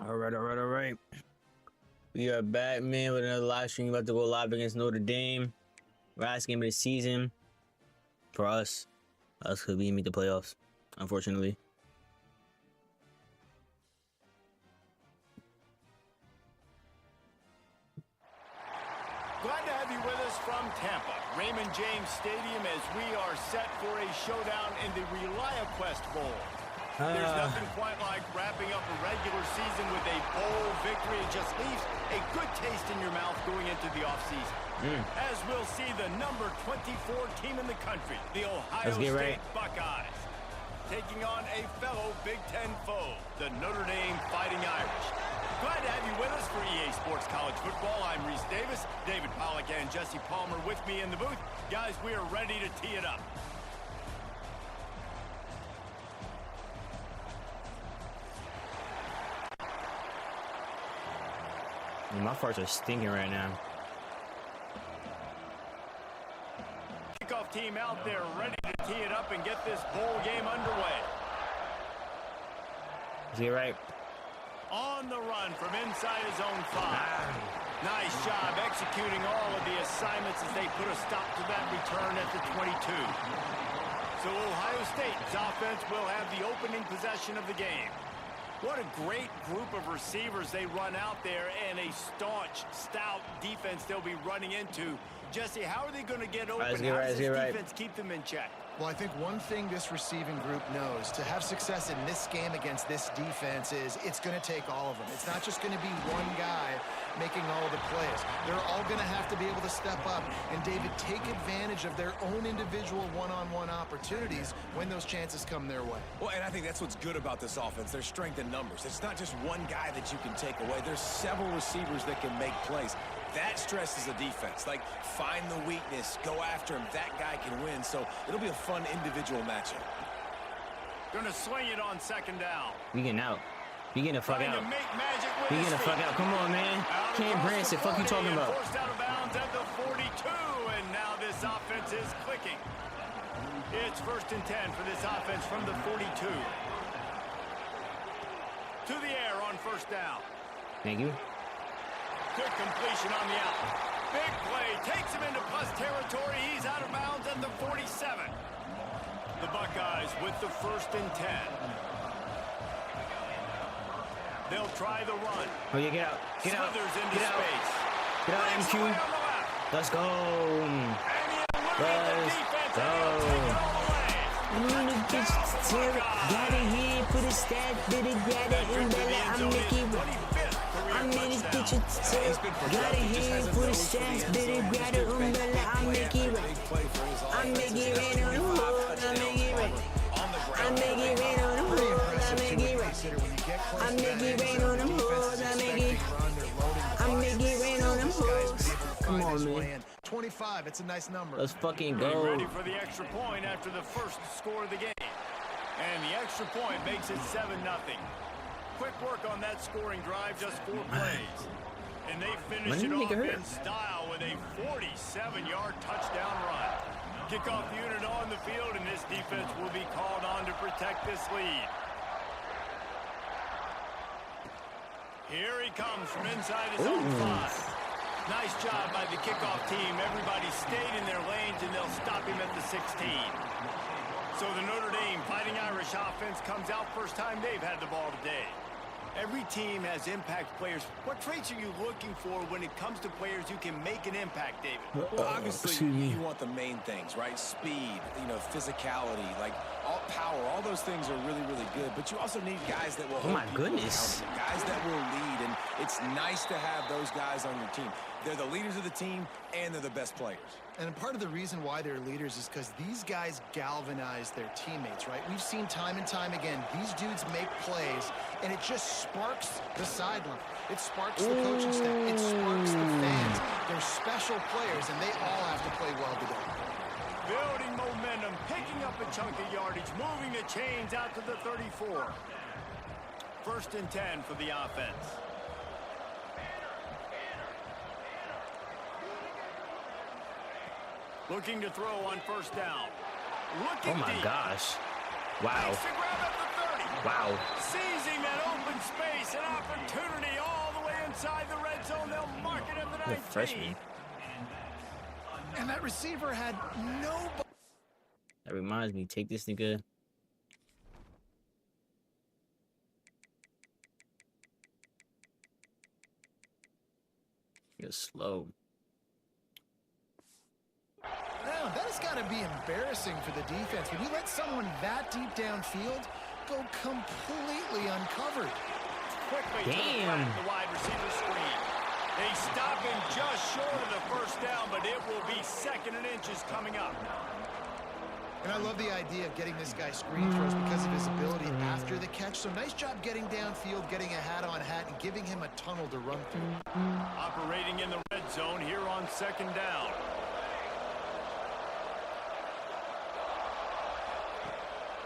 All right. We are back, man, with another live stream. About to go live against Notre Dame. Last game of the season for us. Us could we make the playoffs, unfortunately. Glad to have you with us from Tampa, Raymond James Stadium, as we are set for a showdown in the Reliaquest Bowl. There's nothing quite like wrapping up a regular season with a bowl victory. It just leaves a good taste in your mouth going into the offseason. As we'll see the number 24 team in the country, the Ohio State Buckeyes, taking on a fellow Big Ten foe, the Notre Dame Fighting Irish. Glad to have you with us for EA Sports College Football. I'm Reese Davis, David Pollack and Jesse Palmer with me in the booth. Guys, we are ready to tee it up. My farts are stinking right now. Kickoff team out there ready to tee it up and get this bowl game underway. Is he right? On the run from inside his own 5. Nice job executing all of the assignments as they put a stop to that return at the 22. So Ohio State's offense will have the opening possession of the game. What a great group of receivers they run out there, and a staunch, stout defense they'll be running into. Jesse, how are they going to get open? How does this defense keep them in check? Well, I think one thing this receiving group knows, to have success in this game against this defense, is it's going to take all of them. It's not just going to be one guy making all of the plays. They're all going to have to be able to step up and, David, take advantage of their own individual one-on-one opportunities when those chances come their way. Well, and I think that's what's good about this offense, their strength in numbers. It's not just one guy that you can take away. There's several receivers that can make plays. That stresses the defense. Like, find the weakness, go after him. That guy can win, so it'll be a fun individual matchup. Gonna swing it on second down. We getting out. We getting the fuck out. We getting the fuck out. Come on, man. Cam Branson, fuck you talking about? Forced out of bounds at the 42, and now this offense is clicking. It's 1st and 10 for this offense from the 42. To the air on 1st down. Thank you. Good completion on the out. Big play. Takes him into plus territory. He's out of bounds at the 47. The Buckeyes with the 1st and 10. They'll try the run. Oh, yeah, get out. Get out. Into Get out. space. Get out, MQ. Let's go. Let's go. Got it here, put a stat, did it, got it, umbrella, I'm Mickey. I'm in this kitchen, got it here, put a stat, did it, got it, umbrella, I'm Mickey. I'm Mickey Rain on the road, I'm Mickey Rain. I'm Mickey Rain on the road, I'm Mickey Rain. I'm Mickey Rain on the road, I'm Mickey. I'm Mickey Rain on the road. Come on, man. 25, it's a nice number. Let's fucking go. Ready for the extra point after the first score of the game. And the extra point makes it 7-0. Quick work on that scoring drive, just 4 plays. And they finish it off in style with a 47-yard touchdown run. Kickoff unit on the field, and this defense will be called on to protect this lead. Here he comes from inside his own 5. Nice job by the kickoff team. Everybody stayed in their lanes, and they'll stop him at the 16. So the Notre Dame Fighting Irish offense comes out first time they've had the ball today. Every team has impact players. What traits are you looking for when it comes to players who can make an impact, David? Well, obviously, you want the main things, right? Speed, physicality, like all power. All those things are really, really good. But you also need guys that will hold people accountable, guys that will lead. And it's nice to have those guys on your team. They're the leaders of the team, and they're the best players. And part of the reason why they're leaders is because these guys galvanize their teammates, right? We've seen time and time again, these dudes make plays, and it just sparks the sideline. It sparks the coaching staff. It sparks the fans. They're special players, and they all have to play well together. Building momentum, picking up a chunk of yardage, moving the chains out to the 34. 1st and 10 for the offense. Looking to throw on 1st down. Looking oh my deep. Gosh. Wow. Makes the grab at the 30. Wow. Seizing that open space, an opportunity freshman. And that receiver had no... That reminds me, take this nigga. You're slow. Now, that has got to be embarrassing for the defense when you let someone that deep downfield go completely uncovered. Quickly damn. To the wide receiver screen. They stop him just short of the first down, but it will be 2nd and inches coming up. And I love the idea of getting this guy screen throws because of his ability after the catch. So nice job getting downfield, getting a hat-on-hat, and giving him a tunnel to run through. Operating in the red zone here on 2nd down.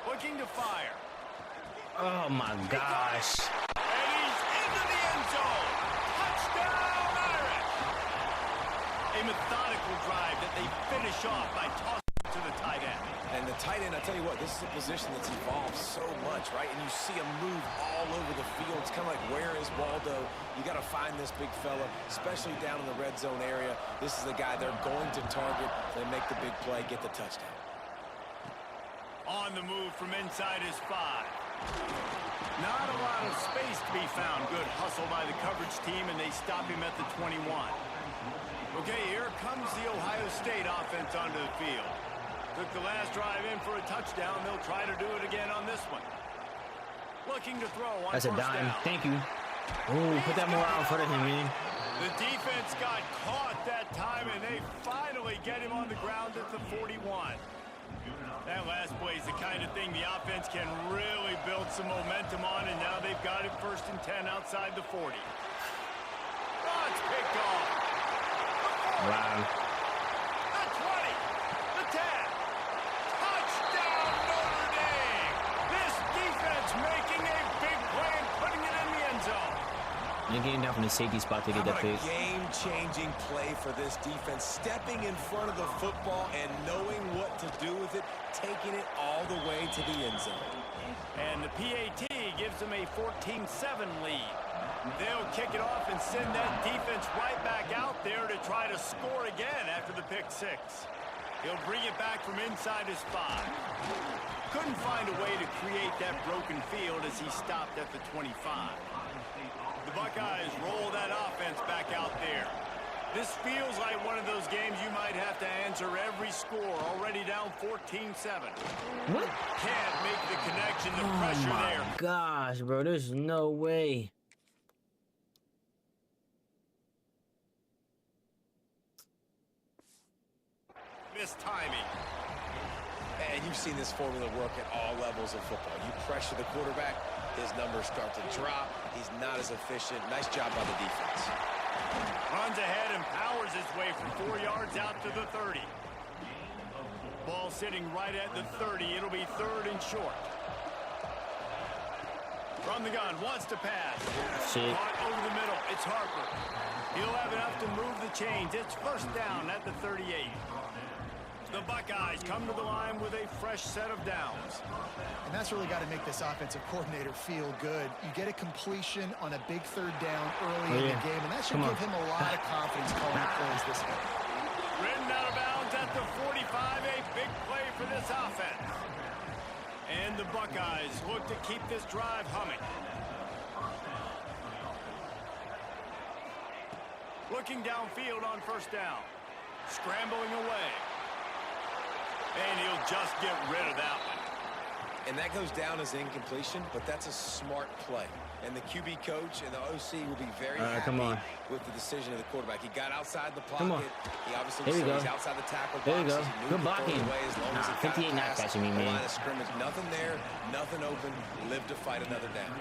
Looking to fire. Oh my gosh. And he's into the end zone. Touchdown, Irish. A methodical drive that they finish off by tossing to the tight end. And the tight end, I tell you what, this is a position that's evolved so much, right? And you see him move all over the field. It's kind of like, where is Waldo? You got to find this big fella, especially down in the red zone area. This is the guy they're going to target. They make the big play, get the touchdown. On the move from inside his 5. Not a lot of space to be found. Good hustle by the coverage team, and they stop him at the 21. Okay, here comes the Ohio State offense onto the field. Took the last drive in for a touchdown. They'll try to do it again on this one. Looking to throw on That's a first dime. down. Thank you. Ooh, put that more out in front of him, man. The defense got caught that time, and they finally get him on the ground at the 41. That last play is the kind of thing the offense can really build some momentum on, and now they've got it 1st and 10 outside the 40. Oh, it's picked off. Wow. The 20. The 10. Touchdown, Notre Dame. This defense making a big play and putting it in the end zone. They're getting down from the safety spot to get that pick. Game-changing play for this defense, stepping in front of the football and knowing what to do with it, taking it all the way to the end zone. And the PAT gives them a 14-7 lead. They'll kick it off and send that defense right back out there to try to score again after the pick 6. He'll bring it back from inside his 5. Couldn't find a way to create that broken field as he stopped at the 25. The Buckeyes roll that offense back out there. This feels like one of those games you might have to answer every score. Already down 14-7. What? Can't make the connection, the pressure there. Oh my gosh, bro. There's no way. Missed timing. And you've seen this formula work at all levels of football. You pressure the quarterback, his numbers start to drop. He's not as efficient. Nice job by the defense. Runs ahead and powers his way for 4 yards out to the 30. Ball sitting right at the 30. It'll be 3rd and short. From the gun, wants to pass. Shit. Caught over the middle. It's Harper. He'll have enough to move the chains. It's 1st down at the 38. The Buckeyes come to the line with a fresh set of downs. And that's really got to make this offensive coordinator feel good. You get a completion on a big 3rd down early in the game, and that should give him a lot of confidence calling plays this way. Ridden out of bounds at the 45, a big play for this offense. And the Buckeyes look to keep this drive humming. Looking downfield on 1st down. Scrambling away. And he'll just get rid of that one. And that goes down as incompletion, but that's a smart play. And the QB coach and the OC will be very happy with the decision of the quarterback. He got outside the pocket. He obviously he's outside the tackle box. There you go. Good blocking. Nah, 58 not catching me, man. Line of scrimmage, nothing there, nothing open. Live to fight another down.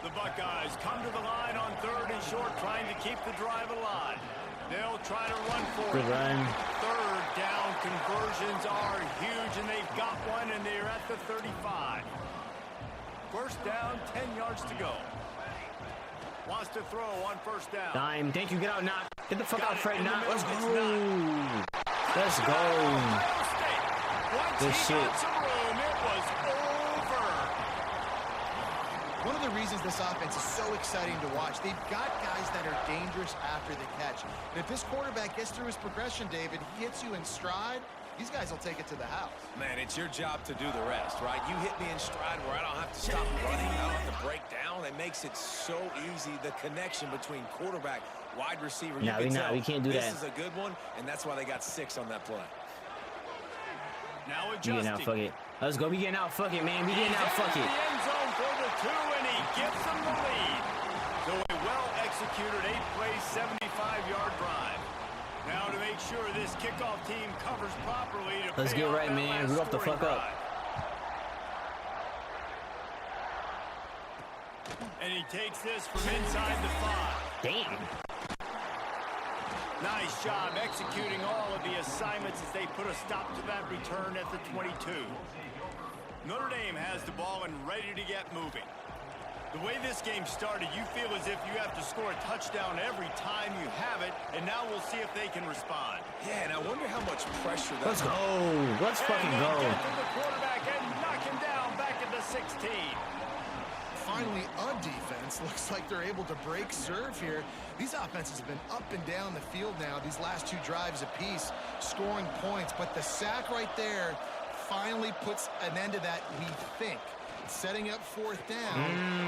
The Buckeyes come to the line on 3rd and short, trying to keep the drive alive. They'll try to run for it. Good run. 3rd down conversions are huge, and they've got one, and they're at the 35. 1st down, 10 yards to go. Wants to throw on 1st down. Dime. Thank you. Get out, Knock. Get the fuck out, Fred, Knock. Let's go. Let's go. Once Good he shit. got some room, it was over. One of the reasons this offense is so exciting to watch, they've got guys that are dangerous after the catch. And if this quarterback gets through his progression, David, he hits you in stride, these guys will take it to the house. Man, it's your job to do the rest, right? You hit me in stride where I don't have to stop running, I don't have to break down. It makes it so easy, the connection between quarterback, wide receiver. No, we can't do that. This is a good one, and that's why they got 6 on that play. Now We getting out, adjusting. fuck it. Let's go. We getting out, fuck it, man. We getting out, fuck The it. end zone for the 2, and he gives them the lead. So a well-executed 8-play, 75-yard drive. Now to make sure this kickoff team covers properly to Let's pay get off right, that man. last Root off the scoring fuck up. drive. And he takes this from inside the 5. Damn. Nice job executing all of the assignments as they put a stop to that return at the 22. Notre Dame has the ball and ready to get moving. The way this game started, you feel as if you have to score a touchdown every time you have it, and now we'll see if they can respond. Yeah, and I wonder how much pressure Let's go. Let's fucking And they go. get to the quarterback and knock him down back at the 16. Finally, a defense looks like they're able to break serve here. These offenses have been up and down the field now, these last 2 drives apiece, scoring points. But the sack right there finally puts an end to that, we think. Setting up 4th down,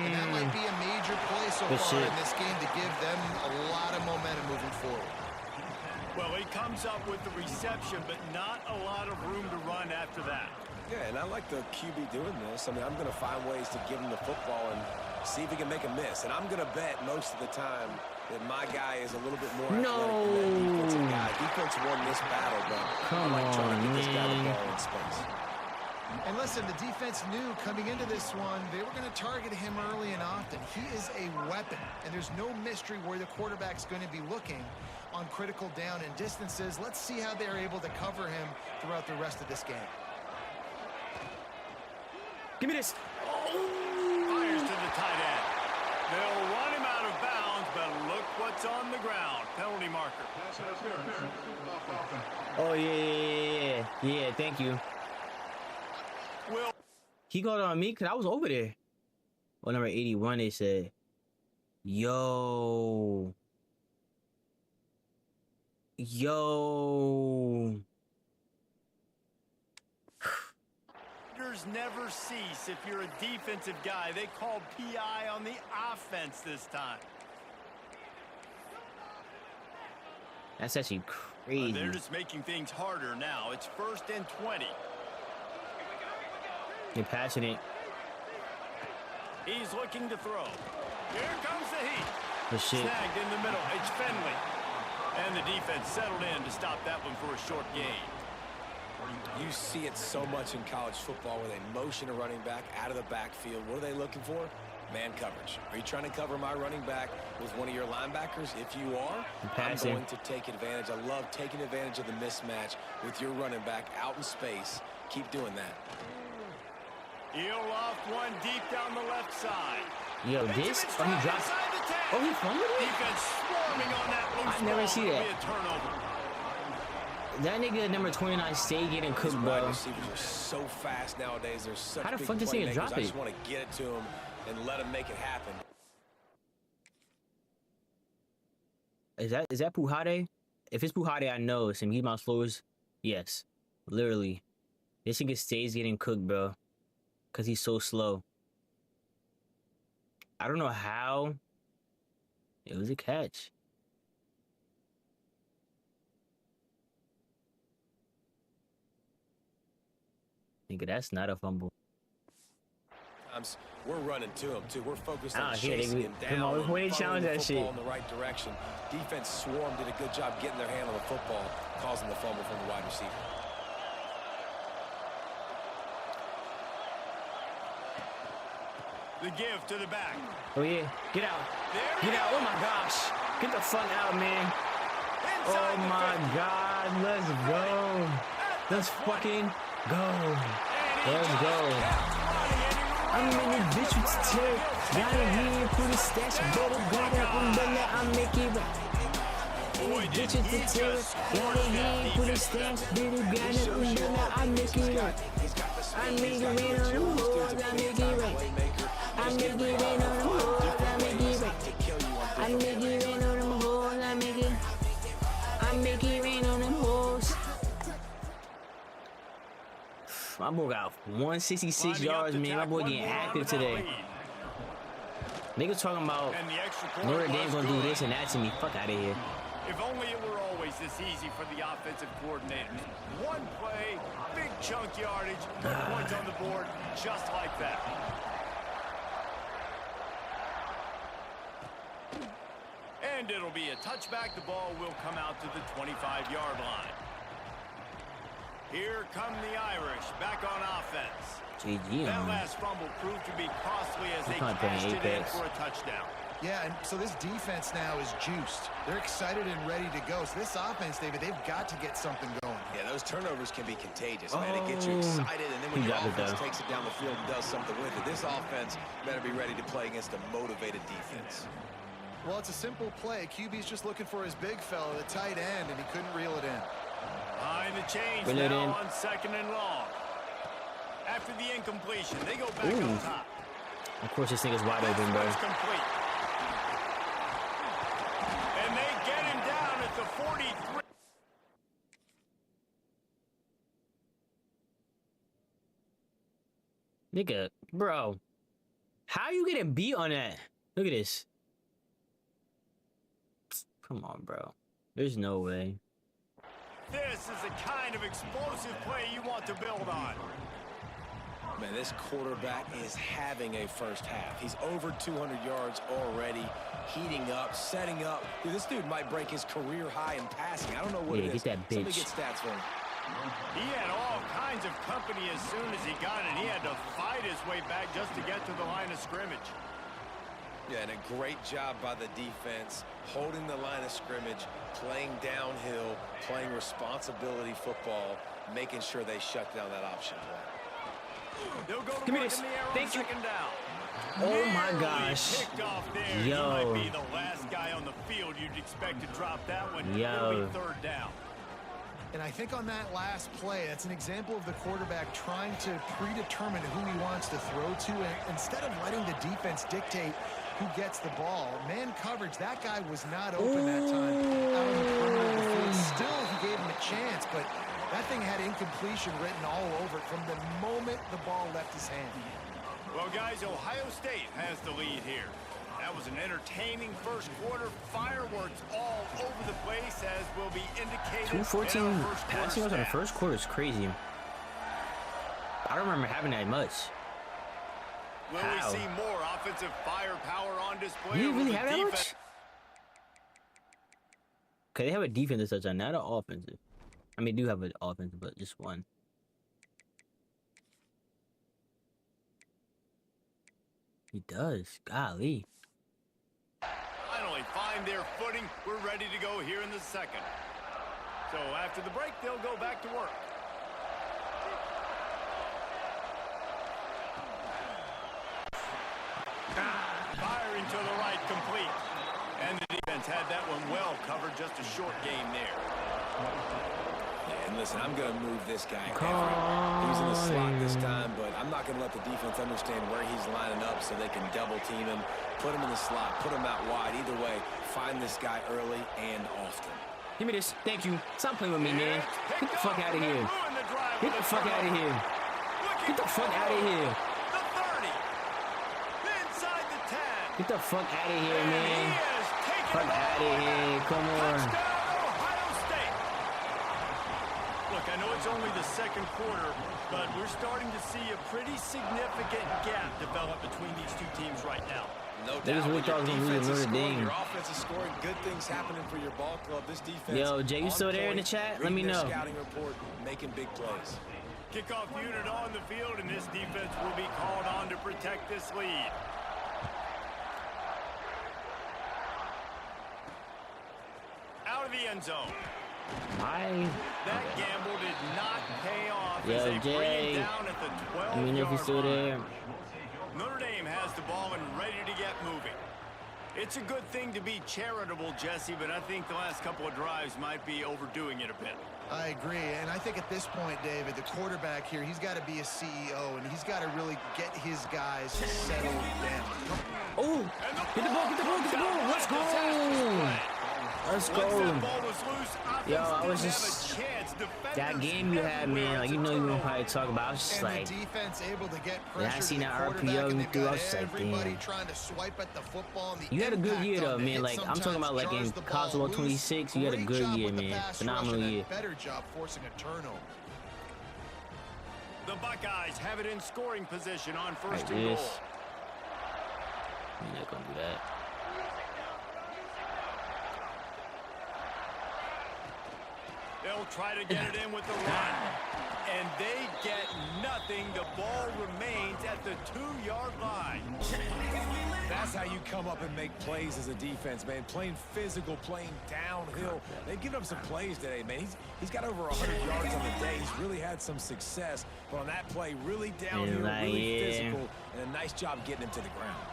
and that might be a major play so far in this game to give them a lot of momentum moving forward. Well, he comes up with the reception, but not a lot of room to run after that. Yeah, and I like the QB doing this. I mean, I'm going to find ways to give him the football and see if he can make a miss. And I'm going to bet most of the time that my guy is a little bit more athletic than that defensive guy. Defense won this battle, but I like trying to get this guy the ball in space. And listen, the defense knew coming into this one, they were going to target him early and often. He is a weapon, and there's no mystery where the quarterback's going to be looking on critical down and distances. Let's see how they're able to cover him throughout the rest of this game. Give me this. Fires to the tight end. They'll run him out of bounds, but look what's on the ground. Penalty marker. Oh, yeah. Yeah, thank you. Will He got on me because I was over there. Well, number 81, they said. Yo. never cease. If you're a defensive guy, they called PI on the offense this time. That's actually crazy. They're just making things harder now. It's 1st and 20. You're passionate. He's looking to throw. Here comes the heat. The shit. Snagged in the middle. It's Finley. And the defense settled in to stop that one for a short gain. You see it so much in college football where they motion a running back out of the backfield. What are they looking for? Man coverage. Are you trying to cover my running back with one of your linebackers? If you are, I'm going to take advantage. I love taking advantage of the mismatch with your running back out in space. Keep doing that. He'll loft one deep down the left side. Yo, this? Oh, he dropped. Oh, he fumbled it? Defense swarming on that loose I never ball. see It'll that. be a turnover. That nigga number 29 stay getting cooked, These bro. wide receivers are so fast nowadays. They're such How the big fuck this nigga playmakers. drop I just it? want to get it to them and let them make it happen. Is that Puhade? If it's Puhade, I know it's him. He's my slowest. Yes. Literally. This nigga stays getting cooked, bro. Because he's so slow. I don't know how. It was a catch. Nigga, that's not a fumble. We're running to them, too. We're focused on here, chasing nigga. him Come on, down. we ain't following challenge the that football shit. in the right direction. Defense swarm did a good job getting their hand on the football, causing the fumble from the wide receiver. The give to the back. Oh, yeah. Get out. There Get out. Oh, my gosh. Get the fuck out, man. Oh, my God. Let's go. Let's fucking go. Let's go. I'm in the bitch with the tail. Got a hand for the stash. Better got an umbrella. I make it right. Bitch with the tail. Got a hand for the stash. Better got an umbrella. I make it right. I make it right on the board. I make it right. I make it rain on them hoes. I make it rain. I make it rain on them hoes. I make it rain on them hoes. My boy got 166 yards, man. My boy getting active today. Niggas talking about Notre Dame's gonna do this and that to me. Fuck out of here. If only it were always this easy for the offensive coordinators. One play, big chunk yardage, put points on the board, just like that. And it'll be a touchback. The ball will come out to the 25-yard line. Here come the Irish, back on offense. GG, that last fumble proved to be costly as they cashed it in for a touchdown. Yeah, and so this defense now is juiced. They're excited and ready to go. So this offense, David, they've got to get something going. Yeah, those turnovers can be contagious, man. It gets you excited, and then when your offense takes it down the field and does something with it, this offense better be ready to play against a motivated defense. Well, it's a simple play. QB's just looking for his big fella, the tight end, and he couldn't reel it in. Behind the chains now on 2nd and long. After the incompletion, they go back up top. Of course, this nigga's wide open, bro. Complete. And they get him down at the 43. Nigga, bro. How you getting beat on that? Look at this. Come on, bro. There's no way. This is the kind of explosive play you want to build on. Man, this quarterback is having a first half. He's over 200 yards already, heating up, setting up. Dude, this dude might break his career high in passing. I don't know what it is. Get that bitch. Somebody get stats for him. He had all kinds of company as soon as he got it. He had to fight his way back just to get to the line of scrimmage. Yeah, and a great job by the defense, holding the line of scrimmage, playing downhill, playing responsibility football, making sure they shut down that option play. They'll go Give me this. Thank you. Down. Oh my gosh. Yo. He might be the last guy on the field you'd expect to drop that one. It'll be 3rd down. And I think on that last play, that's an example of the quarterback trying to predetermine who he wants to throw to, and instead of letting the defense dictate who gets the ball. Man coverage, that guy was not open that time out on the perimeter of the field. Still, he gave him a chance, but that thing had incompletion written all over it from the moment the ball left his hand. Well, guys, Ohio State has the lead here. That was an entertaining first quarter. Fireworks all over the place, as will be indicated. 214 passing yards on the first quarter is crazy. I don't remember having that much. Will we see more offensive firepower on display? Do you really have that much? Okay, they have a defensive touchdown, not an offensive. I mean, do have an offensive, but just one. He does. Golly. Finally find their footing. We're ready to go here in the second. So after the break, they'll go back to work. Firing to the right, complete. And the defense had that one well covered. Just a short game there. Yeah, and listen, I'm going to move this guy. He's in the slot this time, but I'm not going to let the defense understand where he's lining up so they can double team him, put him in the slot, put him out wide. Either way, find this guy early and often. Give me this. Thank you. Stop playing with me, man. Get the fuck out of here. Get the fuck out of here. Get the fuck out of here. The 30. Inside the 10. Get the fuck out of here, man. Fuck out of here. Come on. Ohio State. Look, I know it's only the second quarter, but we're starting to see a pretty significant gap develop between these two teams right now. No doubt. They just really thought it was going to lose Notre Dame. Your offense is scoring, good things happening for your ball club. This defense. Yo, Jay, you still there in the chat? Let me know. Scouting report, making big plays. Kickoff unit on the field, and this defense will be called on to protect this lead. Out of the end zone. That gamble did not pay off. Yo, as they Jay. bring it down at the 12-yard Let me know if you're still there. Notre Dame has the ball and ready to get moving. It's a good thing to be charitable, Jesse, but I think the last couple of drives might be overdoing it a bit. I agree, and I think at this point, David, the quarterback here, he's got to be a CEO, and he's got to really get his guys settled down. Oh, get the ball. Let's go. Let's go. Yo, I was just that game you had, man. Like, you know, you won't probably talk about. I was just like, when I seen that RPO you threw, I was just like, damn. You had a good year though, man. Like, I'm talking about like in college football 26. You had a good year, man. Phenomenal year. Better job forcing a turnover. The Buckeyes have it in scoring position on first Like and goal. this. You're not gonna do that. They'll try to get it in with the run. And they get nothing. The ball remains at the 2-yard line. That's how you come up and make plays as a defense, man. Playing physical, playing downhill. They've given up some plays today, man. He's got over 100 yards on the day. He's really had some success. But on that play, really downhill, really physical, and a nice job getting him to the ground.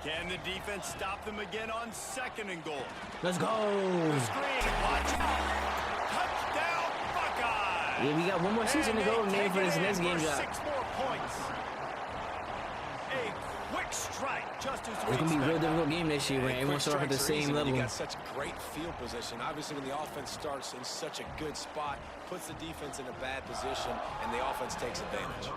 Can the defense stop them again on second and goal? Let's go. The screen, watch out. Touchdown, Buckeyes. Yeah, we got one more season to go, man, for this next game job. 6 more points. A quick strike, just as It's gonna be a real difficult game this year, man. Everyone starts at the same level. You got such great field position. Obviously, when the offense starts in such a good spot, puts the defense in a bad position, and the offense takes advantage.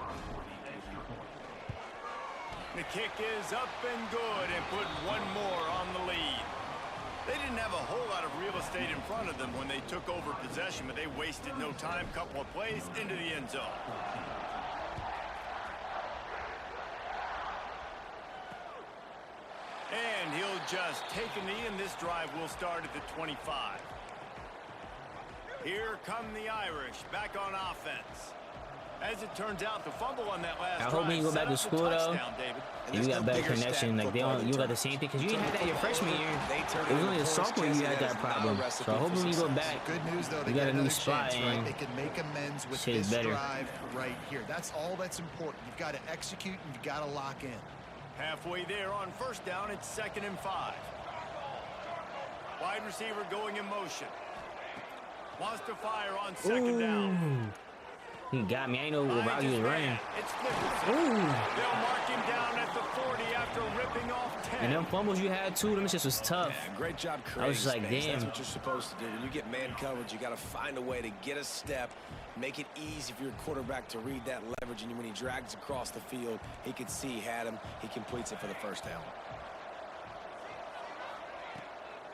The kick is up and good, and put one more on the lead. They didn't have a whole lot of real estate in front of them when they took over possession, but they wasted no time. Couple of plays into the end zone. And he'll just take a knee, and this drive will start at the 25. Here come the Irish, back on offense. As it turns out, the fumble on that last drive. I hope when you go back to school, though, you got better connection. Like, you got the same thing, because you didn't have that your freshman year. It was only a sophomore you had that problem. So I hope when you go back, good news, though, you got a new spot, and they can make amends with shit's this better. drive right here. That's all that's important. You've got to execute, and you've got to lock in. Halfway there on first down, it's 2nd and 5. Wide receiver going in motion. Wants to fire on 2nd down. He got me. I ain't know what route he was running. It's They'll mark him down at the 40 after ripping off 10. And them fumbles you had too, them just was tough. Yeah, great job creating I was just like, space. damn. That's what you're supposed to do. When you get man coverage, you got to find a way to get a step, make it easy for your quarterback to read that leverage, and when he drags across the field, he can see he had him. He completes it for the first down.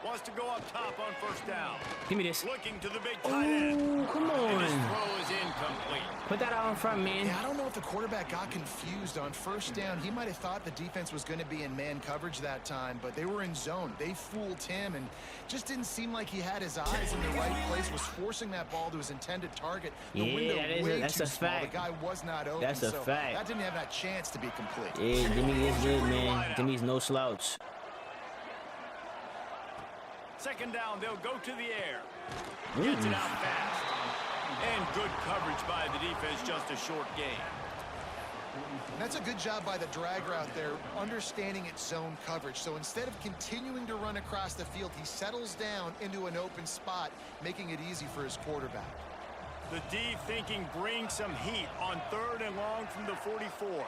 Wants to go up top on first down. Give me this. Looking to the big tight end. Oh, come And his on. throw is incomplete. Put that out in front, man. Yeah, I don't know if the quarterback got confused on first down. He might have thought the defense was going to be in man coverage that time, but they were in zone. They fooled him, and just didn't seem like he had his eyes in the right place, was forcing that ball to his intended target. The window that's a small. fact. The guy was not open, That's a so fact. that didn't have that chance to be complete. Yeah, Jimmy is good, man. Jimmy's no slouch. 2nd down, they'll go to the air. Gets it out fast. And good coverage by the defense, just a short gain. That's a good job by the drag route there, understanding its zone coverage. So instead of continuing to run across the field, he settles down into an open spot, making it easy for his quarterback. The D thinking bring some heat on 3rd and long from the 44.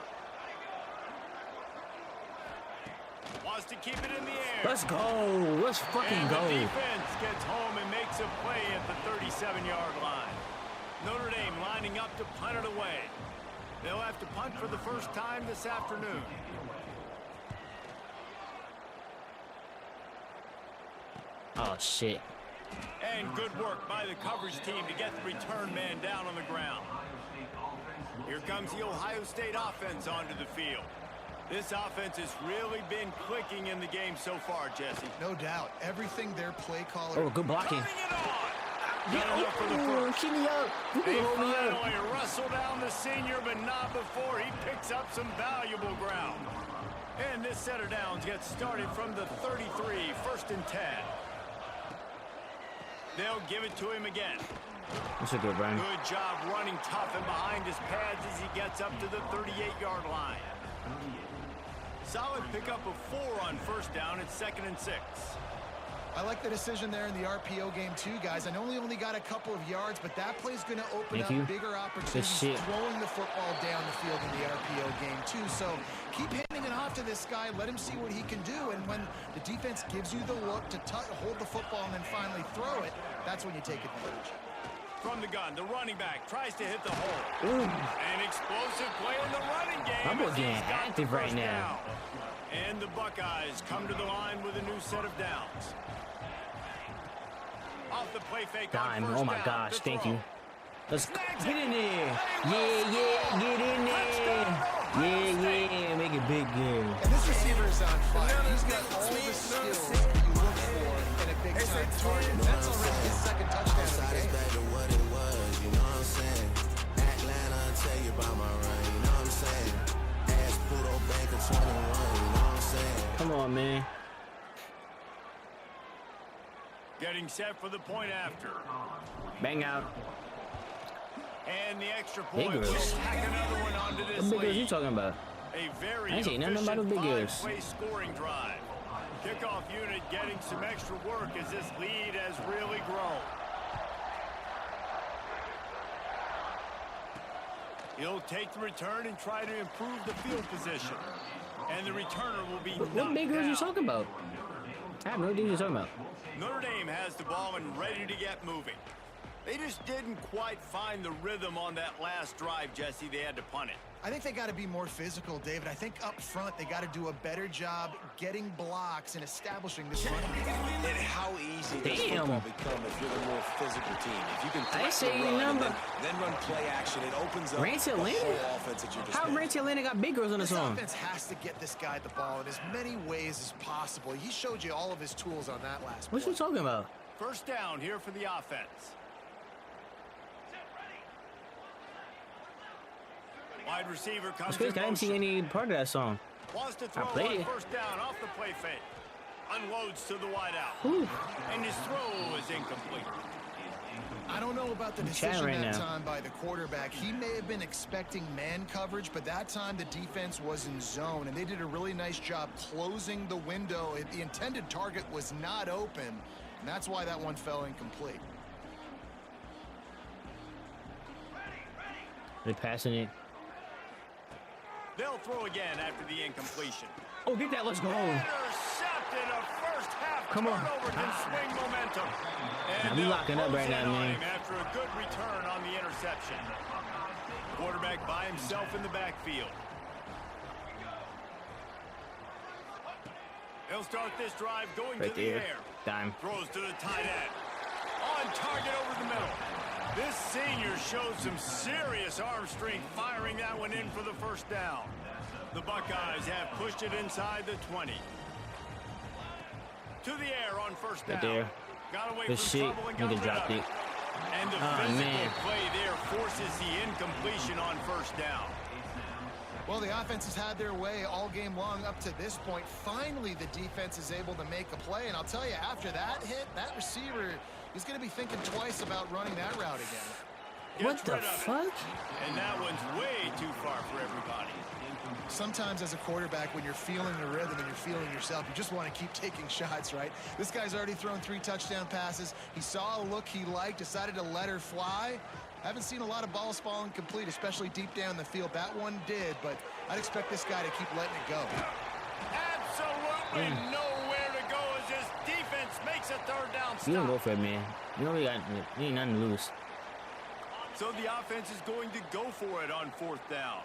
Wants to keep it in the air. Let's go. Let's fucking go. The defense gets home and makes a play at the 37-yard line. Notre Dame lining up to punt it away. They'll have to punt for the first time this afternoon. Oh, shit. And good work by the coverage team to get the return man down on the ground. Here comes the Ohio State offense onto the field. This offense has really been clicking in the game so far, Jesse. No doubt. Everything their play caller... Oh, good blocking. Got enough for the first. Keep me up. They Hold me up. finally wrestle down the senior, but not before he picks up some valuable ground. And this set of downs gets started from the 33, 1st and 10. They'll give it to him again. That's a good run. Good job running tough and behind his pads as he gets up to the 38-yard line. Solid pickup of 4 on first down. It's 2nd and 6. I like the decision there in the RPO game too, guys. I know he only got a couple of yards, but that play's going to open up bigger opportunities throwing the football down the field in the RPO game too. So keep handing it off to this guy. Let him see what he can do. And when the defense gives you the look to hold the football and then finally throw it, that's when you take advantage. From the gun, the running back tries to hit the hole. Ooh. An explosive play in the running game. I'm getting active right now. And the Buckeyes come to the line with a new set of downs. Off the play fake. Dime. Oh my gosh, thank you. Let's get in there. Yeah, get in there. Yeah, make it big game. And this receiver is on fire. He's got all the skills that you look for in a big time target. That's already his 2nd touchdown of the game. Back to what it was, you know what I'm saying? Atlanta, I'll tell you about my run, you know what I'm saying? Ask Pluto Bank of 21, you know what I'm saying? Come on, man. Getting set for the point after. Bang out. And the extra point will girls. tack another one onto this What big girls lead. you talking about? A very I ain't seen nothing about efficient the big girls. 5-play scoring drive. Kickoff unit getting some extra work as this lead has really grown. He'll take the return and try to improve the field position. And the returner will be What big girls you talking about? I have no idea what you're talking about. Notre Dame has the ball and ready to get moving. They just didn't quite find the rhythm on that last drive, Jesse. They had to punt it. I think they got to be more physical, David. I think up front they got to do a better job getting blocks and establishing this run. And how easy does football become if you're the more physical team? If you can threaten the run and then run play action, it opens up the whole offense at your disposal. How Ranch Atlanta got big girls on the song? This offense has to get this guy the ball in as many ways as possible. He showed you all of his tools on that last play. What you talking about? First down here for the offense. Wide receiver comes in I didn't see any part of that song. Wants to throw played it. First down off the play fake. Unloads to the wideout. Ooh. And his throw is incomplete. I don't know about the decision that time by the quarterback. He may have been expecting man coverage, but that time the defense was in zone, and they did a really nice job closing the window. The intended target was not open, and that's why that one fell incomplete. They're passing it. They'll throw again after the incompletion. Oh, get that. Let's go. Intercepted. A first half turnover can swing momentum. And we locking up right now, man. After a good return on the interception. Quarterback by himself in the backfield. He'll start this drive going to the air. Dime. Throws to the tight end. On target over the middle. This senior shows some serious arm strength, firing that one in for the first down. The Buckeyes have pushed it inside the 20. To the air on first down. Right there. Got away Good from shit. trouble and got rid dropped of it. And the physical play there forces the incompletion on first down. Well, the offense has had their way all game long up to this point. Finally, the defense is able to make a play. And I'll tell you, after that hit, that receiver is going to be thinking twice about running that route again. What the fuck? And that one's way too far for everybody. Sometimes as a quarterback, when you're feeling the rhythm and you're feeling yourself, you just want to keep taking shots, right? This guy's already thrown 3 touchdown passes. He saw a look he liked, decided to let her fly. Haven't seen a lot of balls falling complete, especially deep down the field. That one did, but I'd expect this guy to keep letting it go. Absolutely nowhere to go as this defense makes a third down stop. You don't go for it, man. You ain't nothing to lose. So the offense is going to go for it on fourth down.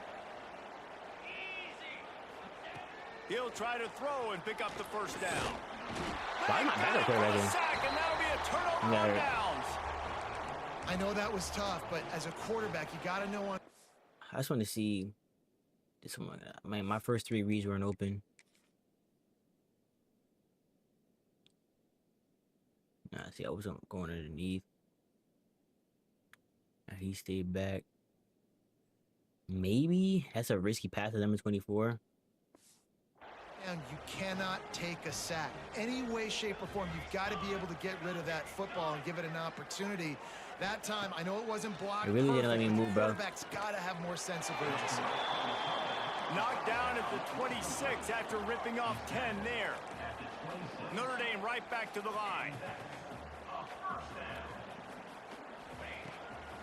He'll try to throw and pick up the first down. Why am I back up there right there? Sack, and that'll be a turnover on downs. I know that was tough, but as a quarterback, you got to know on. I just want to see this one. My first 3 reads weren't open. Nah, see, I wasn't going underneath. He stayed back. Maybe that's a risky pass at number 24. And you cannot take a sack. Any way, shape, or form, you've got to be able to get rid of that football and give it an opportunity. That time, I know it wasn't blocked. It really didn't let me move, bro. Quarterback's got to have more sense of urgency. Knocked down at the 26 after ripping off 10 there. Notre Dame right back to the line.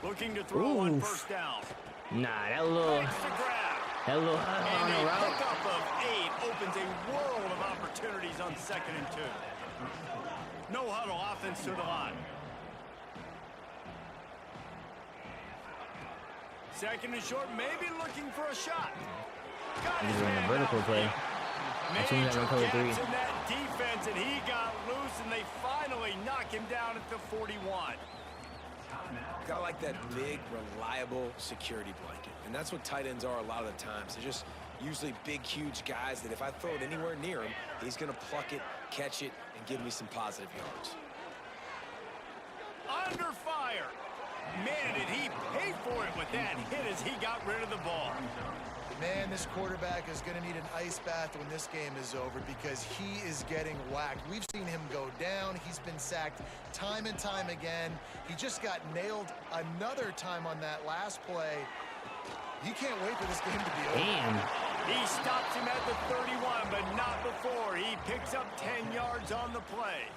Looking to throw on first down. Nah, that little Makes the grab. on the And a route. pickup of 8 opens a world of opportunities on 2nd and 2. No huddle offense to the line. 2nd and short, maybe looking for a shot. Got his He's running a man vertical out. play. As soon as I run cover 3. Gaps in that defense, and he got loose, and they finally knock him down at the 41. Gotta like that big, reliable security blanket. And that's what tight ends are a lot of the times. They're just usually big, huge guys that if I throw it anywhere near him, he's gonna pluck it, catch it, and give me some positive yards. Under fire. Man, did he pay for it with that hit as he got rid of the ball. Man, this quarterback is going to need an ice bath when this game is over because he is getting whacked. We've seen him go down. He's been sacked time and time again. He just got nailed another time on that last play. He can't wait for this game to be over. Damn. He stops him at the 31, but not before. He picks up 10 yards on the play.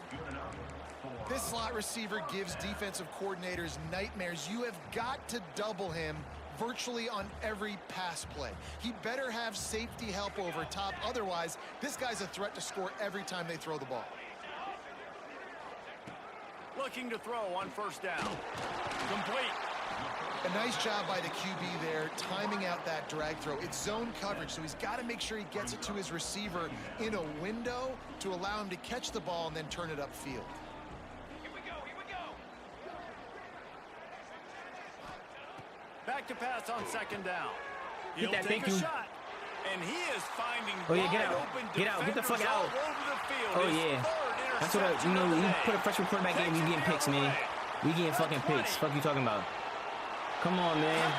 This slot receiver gives defensive coordinators nightmares. You have got to double him virtually on every pass play. He better have safety help over top. Otherwise, this guy's a threat to score every time they throw the ball. Looking to throw on first down. Complete. A nice job by the QB there, timing out that drag throw. It's zone coverage, so he's got to make sure he gets it to his receiver in a window to allow him to catch the ball and then turn it upfield. Back to pass on 2nd down. Get He'll that, take thank a you. shot. And he is finding Oh, yeah, get wide out. open Get out. Get the fuck defenders out. all over the field. Oh, His yeah. third That's what interception you of the you day. put a freshman quarterback in, you getting picks, man. We getting fucking picks. Fuck you talking about. Come on, man.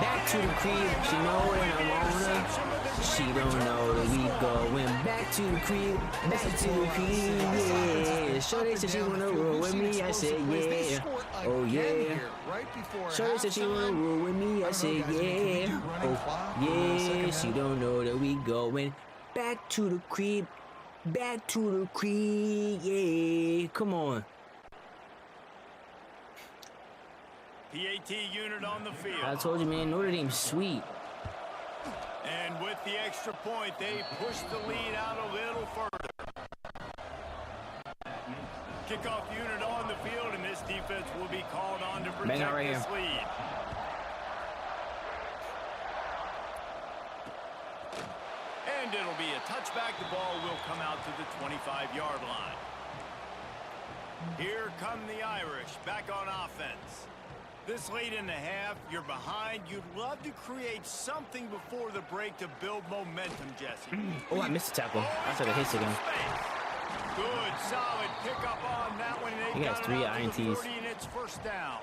Back to the crib. She know that I'm on her. She don't know that we going back to the crib. Back to the crib, yeah. Shorty said she wanna roll with me. I said, yeah. Oh, yeah. Shorty said she wanna roll with me. I said, yeah. Oh, yeah. She don't know that we going back to the crib. Back to the crib, yeah. Come on. PAT unit on the field. I told you, man, Notre Dame's sweet. And with the extra point, they push the lead out a little further. Kickoff unit on the field, and this defense will be called on to protect right this here. lead. And it'll be a touchback. The ball will come out to the 25-yard line. Here come the Irish back on offense. This late in the half, you're behind. You'd love to create something before the break to build momentum, Jesse. Oh, I missed the tackle. I said it hits again. Good, solid pickup on that one. He has 3 INTs. 40, and it's first down.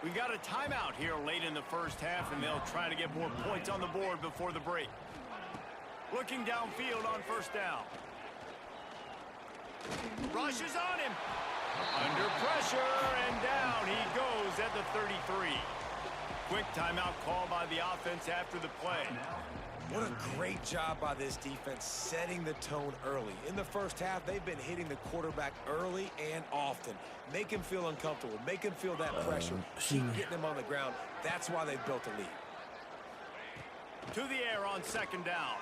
We got a timeout here late in the first half, and they'll try to get more points on the board before the break. Looking downfield on first down. Rushes on him. Under pressure, and down he goes at the 33. Quick timeout call by the offense after the play. What a great job by this defense setting the tone early. In the first half, they've been hitting the quarterback early and often. Make him feel uncomfortable. Make him feel that pressure. Keep getting him on the ground. That's why they've built a lead. To the air on 2nd down.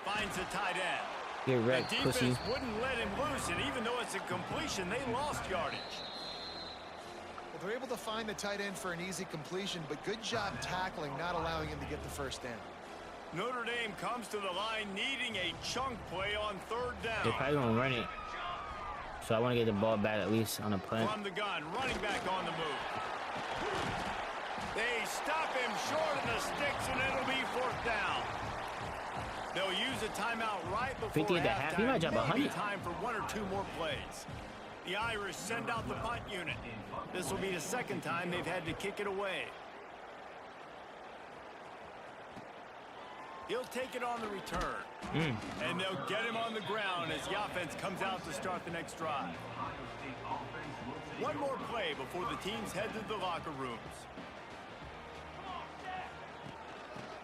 Finds the tight end. Get The wrecked, defense pussy. wouldn't let him loose, and even though it's a completion, they lost yardage. Well, they're able to find the tight end for an easy completion, but good job tackling, not allowing him to get the first down. Notre Dame comes to the line needing a chunk play on 3rd They're down. probably gonna run it. So I want to get the ball back at least on a punt. From the gun, running back on the move. They stop him short of the sticks, and it'll be 4th down. They'll use a timeout right before 50 at the half. He might drop halftime. Maybe 100. time for 1 or 2 more plays. The Irish send out the punt unit. This will be the 2nd time they've had to kick it away. He'll take it on the return. And they'll get him on the ground as the offense comes out to start the next drive. One more play before the teams head to the locker rooms.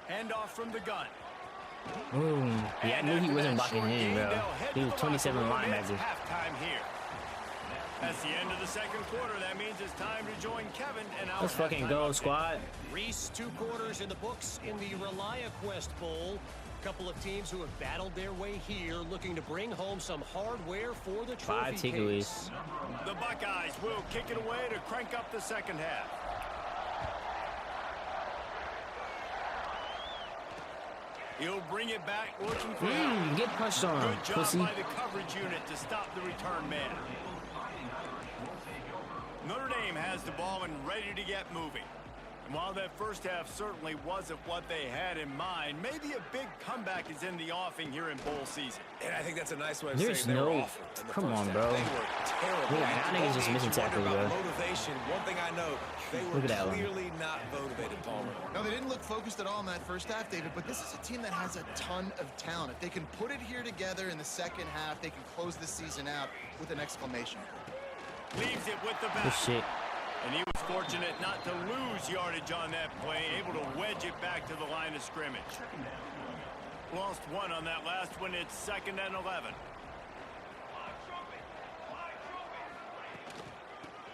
Handoff from the gun. Boom. Yeah, I knew he wasn't blocking in, bro. He was 27 linebacker. Halftime here. That's the end of the second quarter. That means it's time to join Kevin and our Let's fucking go, squad. Reese, 2 quarters in the books in the Reliaquest Bowl. A couple of teams who have battled their way here, looking to bring home some hardware for the trophy 5 takeaways. The Buckeyes will kick it away to crank up the second half. He'll bring it back, looking for Get punched on, good job pussy. by the coverage unit to stop the return man. Notre Dame has the ball and ready to get moving. And while that first half certainly wasn't what they had in mind, maybe a big comeback is in the offing here in bowl season. And I think that's a nice way of There's saying they were no... awful in the Come first on, half. bro. They were terrible. Yeah, that nigga's just missing tackles, bro. Motivation. One thing I know, they Look were at that one. clearly not motivated, Palmer. No, they didn't look focused at all in that first half, David, but this is a team that has a ton of talent. If they can put it here together in the second half, they can close the season out with an exclamation point. Leaves it with the Good back. shit. And he was fortunate not to lose yardage on that play, able to wedge it back to the line of scrimmage. Lost 1 on that last one. It's 2nd and 11.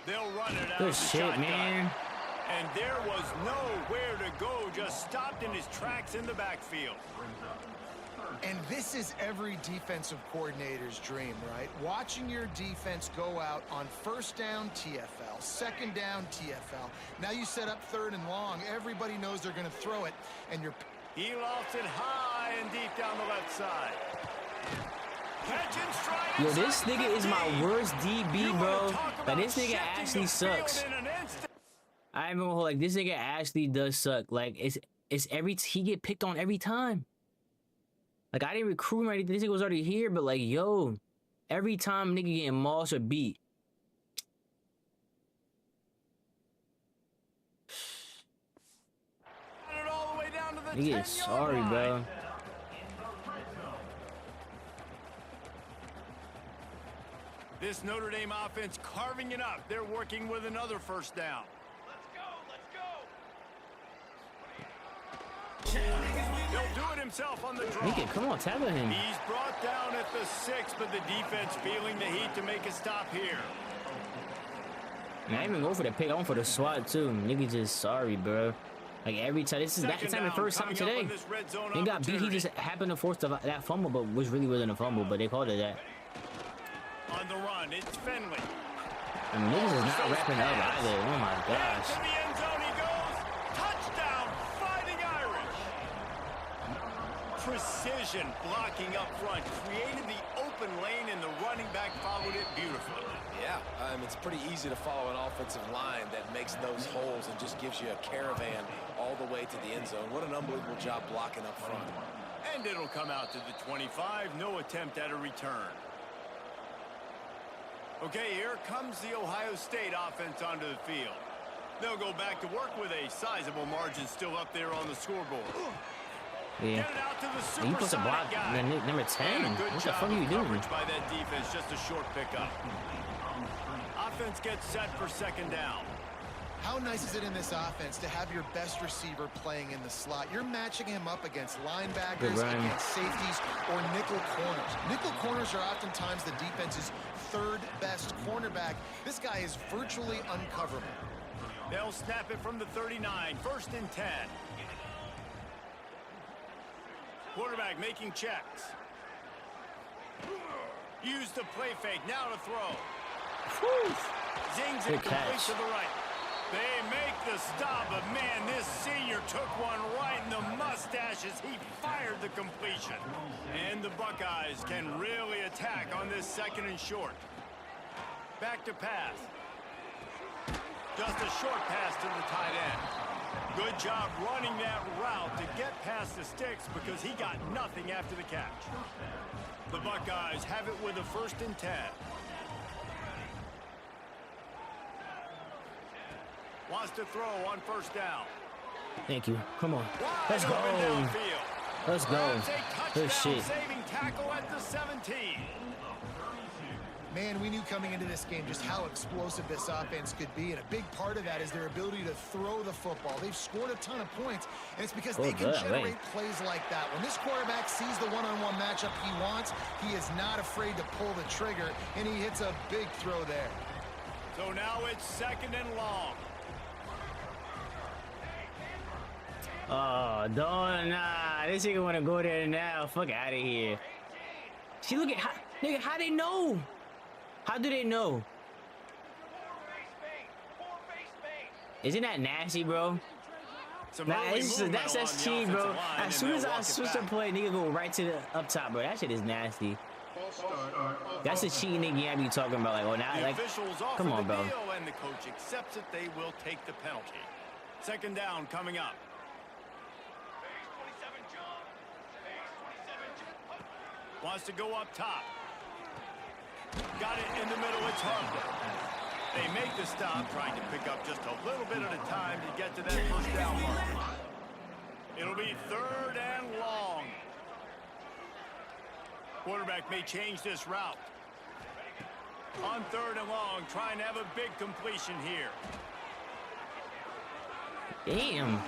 They'll run it out Good of the shit, shotgun. man. And there was nowhere to go, just stopped in his tracks in the backfield. And this is every defensive coordinator's dream, right? Watching your defense go out on first down, TFL, second down, TFL. Now you set up 3rd and long. Everybody knows they're going to throw it, and you're... He lofts it high and deep down the left side. Catch and strike. Yo, this nigga is my worst DB, bro. Like, this nigga actually sucks. I ain't even gonna hold, like, this nigga actually does suck. Like, it's he get picked on every time. Like, I didn't recruit him or anything. This nigga was already here, but like, yo, every time nigga getting mossed or beat. Nigga is sorry, bro. This Notre Dame offense carving it up. They're working with another first down. He'll do it himself on the draw. Nigga, come on, tackle him. He's brought down at the 6, but the defense feeling the heat to make a stop here. Man, I didn't even go for the pick. I went for the swat too. Nigga just sorry, bro. Like every time, it's not the first time today. They got beat. He just happened to force that fumble, but which really wasn't a fumble, but they called it that. On the run, it's Finley. And niggas is not wrapping up either. Oh my gosh. To the end zone he goes. Touchdown, Fighting Irish. Precision blocking up front, created the open lane, and the running back followed it beautifully. Yeah, it's pretty easy to follow an offensive line that makes those holes and just gives you a caravan all the way to the end zone. What an unbelievable job blocking up front. And it'll come out to the 25. No attempt at a return. Okay, here comes the Ohio State offense onto the field. They'll go back to work with a sizable margin still up there on the scoreboard. Yeah. Get it out to the You supposed to block guy. number 10. And a good What the job fuck are you of doing? coverage by that defense, just a short pickup. Offense gets set for second down. How nice is it in this offense to have your best receiver playing in the slot? You're matching him up against linebackers, against safeties, or nickel corners. Nickel corners are oftentimes the defense's 3rd best cornerback. This guy is virtually uncoverable. They'll snap it from the 39, 1st and 10. Quarterback making checks. Use the play fake, now to throw. Zings it complete to the right. They make the stop, but man, this senior took one right in the mustache as he fired the completion. And the Buckeyes can really attack on this 2nd and short. Back to pass. Just a short pass to the tight end. Good job running that route to get past the sticks because he got nothing after the catch. The Buckeyes have it with a 1st and 10. Wants to throw on 1st down. Thank you. Come on. Wide Let's go. open downfield. Let's go. That's a Good touchdown shit. saving tackle at the 17. Man, we knew coming into this game just how explosive this offense could be, and a big part of that is their ability to throw the football. They've scored a ton of points, and it's because they can generate plays like that. When this quarterback sees the one-on-one matchup he wants, he is not afraid to pull the trigger, and he hits a big throw there. So now it's 2nd and long. Oh, don't, nah. This nigga want to go there now. Fuck out of here. See, look at how, nigga, how they know? How do they know? Isn't that nasty, bro? Nah, that's cheap, bro. As soon as I switch the play, nigga go right to the up top, bro. That shit is nasty. That's the cheating nigga I be talking about. Like, oh, now, like, come on, bro. And the coach accepts that they will take the penalty. 2nd down coming up. Wants to go up top. Got it in the middle. It's Harper. They make the stop, trying to pick up just a little bit at a time to get to that first down mark. It'll be 3rd and long. Quarterback may change this route. On 3rd and long, trying to have a big completion here. Damn.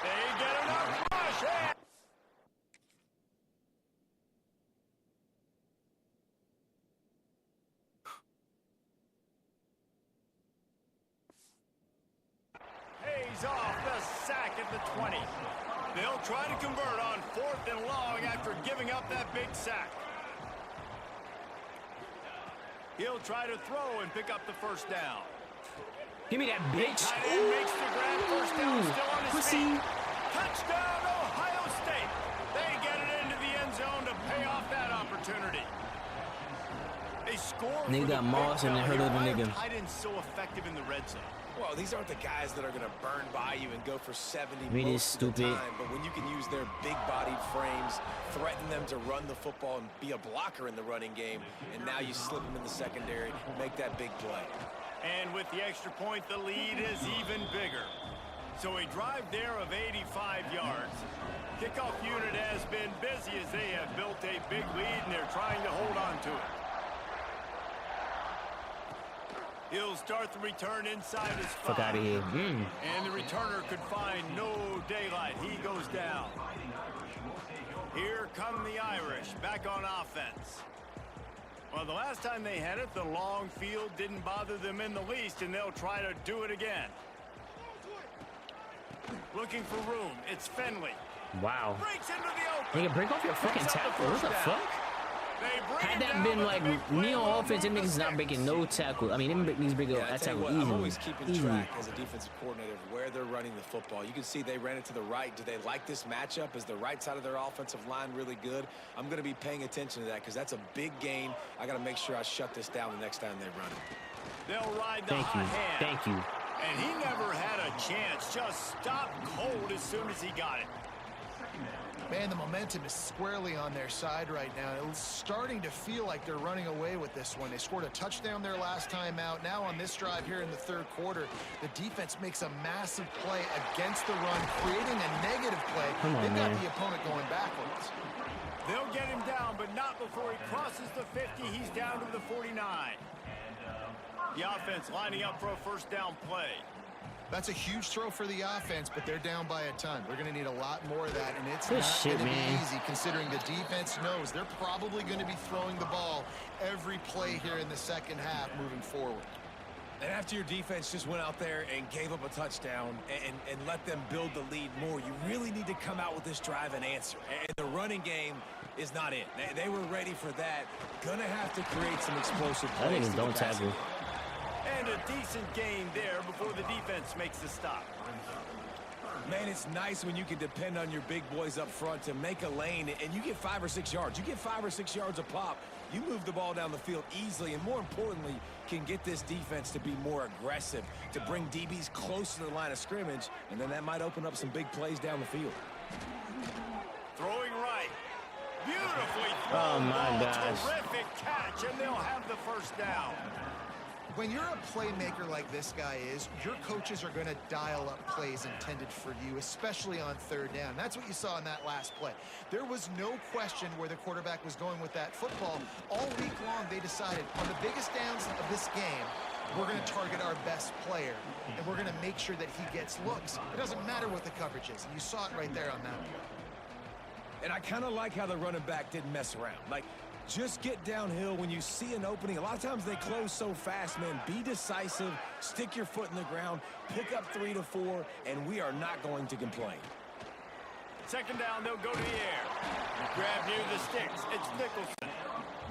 They get enough rush. Off the sack at the 20. They'll try to convert on 4th and long after giving up that big sack. He'll try to throw and pick up the first down. Give me that bitch. Tight end makes the grab. First down, still on his feet. Touchdown, Ohio State. They get it into the end zone to pay off that opportunity. They score. Nigga got Moss and they hurt the nigga. Tight end's so effective in the red zone. Well, these aren't the guys that are going to burn by you and go for 70 really most stupid. of the time. But when you can use their big-bodied frames, threaten them to run the football and be a blocker in the running game, and now you slip them in the secondary, make that big play. And with the extra point, the lead is even bigger. So a drive there of 85 yards. Kickoff unit has been busy as they have built a big lead, and they're trying to hold on to it. He'll start the return inside his 5. Fuck out of here. And the returner could find no daylight. He goes down. Here come the Irish back on offense. Well, the last time they had it, the long field didn't bother them in the least, and they'll try to do it again. Looking for room. It's Finley. Wow. Breaks into the open. Nigga, break off your fucking tackle. What the fuck? Had that been like Neo offense, them niggas not breaking no tackle. I mean, them niggas break that tackle easily. I'm always keeping track as a defensive coordinator of where they're running the football. You can see they ran it to the right. Do they like this matchup? Is the right side of their offensive line really good? I'm going to be paying attention to that because that's a big gain. I got to make sure I shut this down the next time they run it. They'll ride the hot hand. Thank you. And he never had a chance. Just stopped cold as soon as he got it. Man, the momentum is squarely on their side right now. It's starting to feel like they're running away with this one. They scored a touchdown their last time out. Now on this drive here in the 3rd quarter, the defense makes a massive play against the run, creating a negative play. They've got the opponent going backwards. They'll get him down, but not before he crosses the 50. He's down to the 49. The offense lining up for a first down play. That's a huge throw for the offense, but they're down by a ton. We're going to need a lot more of that, and it's not going to be easy considering the defense knows they're probably going to be throwing the ball every play here in the 2nd half moving forward. And after your defense just went out there and gave up a touchdown and let them build the lead more, you really need to come out with this drive and answer. And the running game is not it. They were ready for that. Going to have to create some explosive plays. I think don't tackle. And a decent gain there before the defense makes the stop. Man, it's nice when you can depend on your big boys up front to make a lane, and you get 5 or 6 yards. You get 5 or 6 yards a pop. You move the ball down the field easily, and more importantly, can get this defense to be more aggressive, to bring DBs close to the line of scrimmage, and then that might open up some big plays down the field. Throwing right. Beautifully thrown. Oh, my gosh. Terrific catch, and they'll have the first down. when you're a playmaker like this guy is, your coaches are going to dial up plays intended for you, especially on third down. That's what you saw in that last play. There was no question where the quarterback was going with that football. All week long, they decided on the biggest downs of this game, we're going to target our best player, and we're going to make sure that he gets looks. It doesn't matter what the coverage is, and you saw it right there on that play. And I kind of like how the running back didn't mess around. Like, just get downhill when you see an opening. A lot of times they close so fast, man. Be decisive, stick your foot in the ground, pick up 3 to 4, and we are not going to complain. Second down, they'll go to the air. Grab near the sticks. It's Nicholson.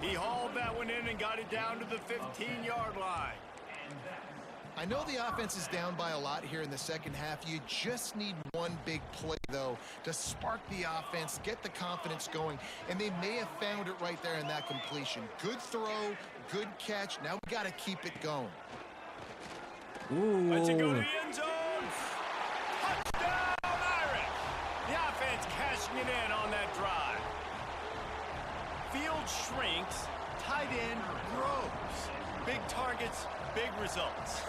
He hauled that one in and got it down to the 15-yard line. I know the offense is down by a lot here in the second half. You just need one big play, though, to spark the offense, get the confidence going, and they may have found it right there in that completion. Good throw, good catch. Now we got to keep it going. Ooh. Let's go to the end zone. Touchdown, Irish. The offense cashing it in on that drive. Field shrinks, tight end grows. Big targets, big results.